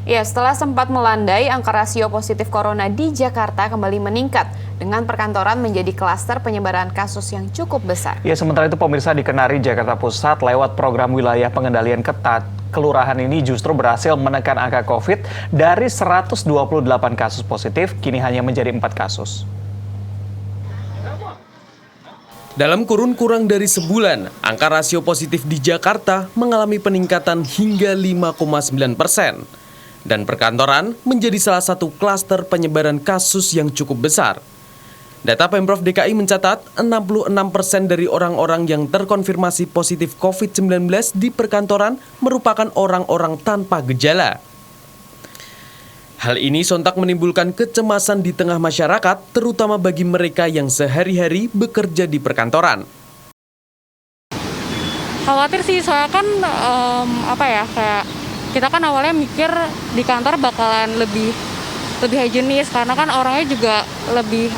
Ya, setelah sempat melandai, angka rasio positif corona di Jakarta kembali meningkat dengan perkantoran menjadi klaster penyebaran kasus yang cukup besar. Ya, sementara itu pemirsa di Kenari, Jakarta Pusat lewat program wilayah pengendalian ketat, kelurahan ini justru berhasil menekan angka COVID dari 128 kasus positif, kini hanya menjadi 4 kasus. Dalam kurun kurang dari sebulan, angka rasio positif di Jakarta mengalami peningkatan hingga 5,9%. Dan perkantoran menjadi salah satu klaster penyebaran kasus yang cukup besar. Data Pemprov DKI mencatat 66% dari orang-orang yang terkonfirmasi positif COVID-19 di perkantoran merupakan orang-orang tanpa gejala. Hal ini sontak menimbulkan kecemasan di tengah masyarakat, terutama bagi mereka yang sehari-hari bekerja di perkantoran. Khawatir sih, soalnya kan kayak kita kan awalnya mikir di kantor bakalan lebih higienis karena kan orangnya juga lebih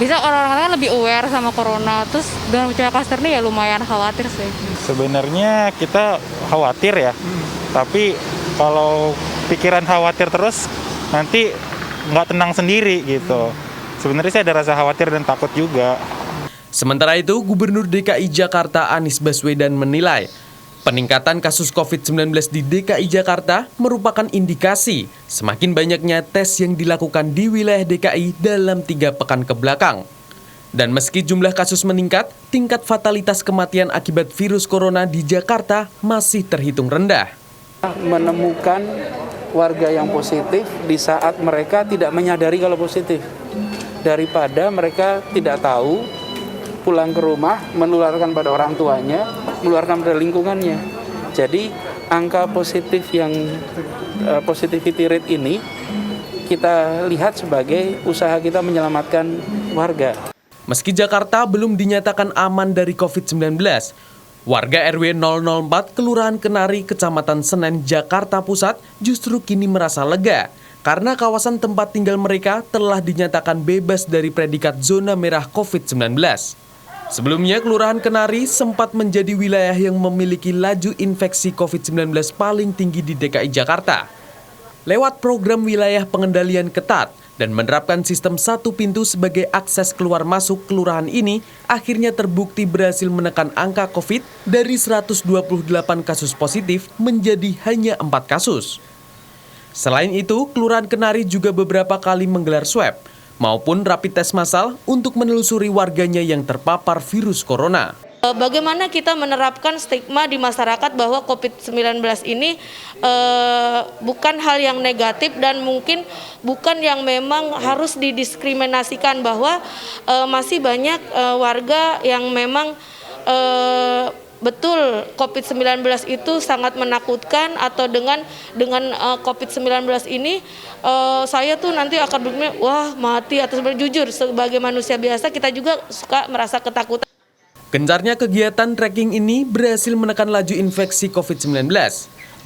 bisa orang-orang kan lebih aware sama corona. Terus dengan munculnya klaster ini ya lumayan khawatir sih. Sebenarnya kita khawatir ya, tapi kalau pikiran khawatir terus nanti nggak tenang sendiri gitu. Sebenarnya saya ada rasa khawatir dan takut juga. Sementara itu, Gubernur DKI Jakarta Anies Baswedan menilai peningkatan kasus COVID-19 di DKI Jakarta merupakan indikasi semakin banyaknya tes yang dilakukan di wilayah DKI dalam 3 pekan kebelakang. Dan meski jumlah kasus meningkat, tingkat fatalitas kematian akibat virus corona di Jakarta masih terhitung rendah. Menemukan warga yang positif di saat mereka tidak menyadari kalau positif. Daripada mereka tidak tahu, pulang ke rumah, menularkan pada orang tuanya, menularkan pada lingkungannya. Jadi angka positif yang positivity rate ini kita lihat sebagai usaha kita menyelamatkan warga. Meski Jakarta belum dinyatakan aman dari COVID-19, warga RW 004 Kelurahan Kenari, Kecamatan Senen, Jakarta Pusat justru kini merasa lega karena kawasan tempat tinggal mereka telah dinyatakan bebas dari predikat zona merah COVID-19. Sebelumnya, Kelurahan Kenari sempat menjadi wilayah yang memiliki laju infeksi COVID-19 paling tinggi di DKI Jakarta. Lewat program wilayah pengendalian ketat dan menerapkan sistem satu pintu sebagai akses keluar masuk kelurahan ini, akhirnya terbukti berhasil menekan angka COVID dari 128 kasus positif menjadi hanya 4 kasus. Selain itu, Kelurahan Kenari juga beberapa kali menggelar swab maupun rapid test massal untuk menelusuri warganya yang terpapar virus corona. Bagaimana kita menerapkan stigma di masyarakat bahwa COVID-19 ini bukan hal yang negatif dan mungkin bukan yang memang harus didiskriminasikan, bahwa masih banyak warga yang memang betul COVID-19 itu sangat menakutkan, atau dengan COVID-19 ini saya tuh nanti akan berpikir wah mati, atau sebenarnya jujur sebagai manusia biasa kita juga suka merasa ketakutan. Gencarnya kegiatan tracking ini berhasil menekan laju infeksi COVID-19.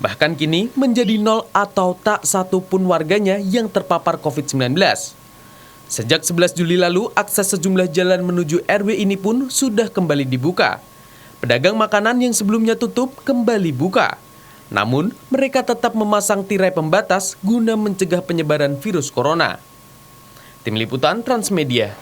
Bahkan kini menjadi 0 atau tak satu pun warganya yang terpapar COVID-19. Sejak 11 Juli lalu, akses sejumlah jalan menuju RW ini pun sudah kembali dibuka. Pedagang makanan yang sebelumnya tutup kembali buka. Namun, mereka tetap memasang tirai pembatas guna mencegah penyebaran virus corona. Tim Liputan Transmedia.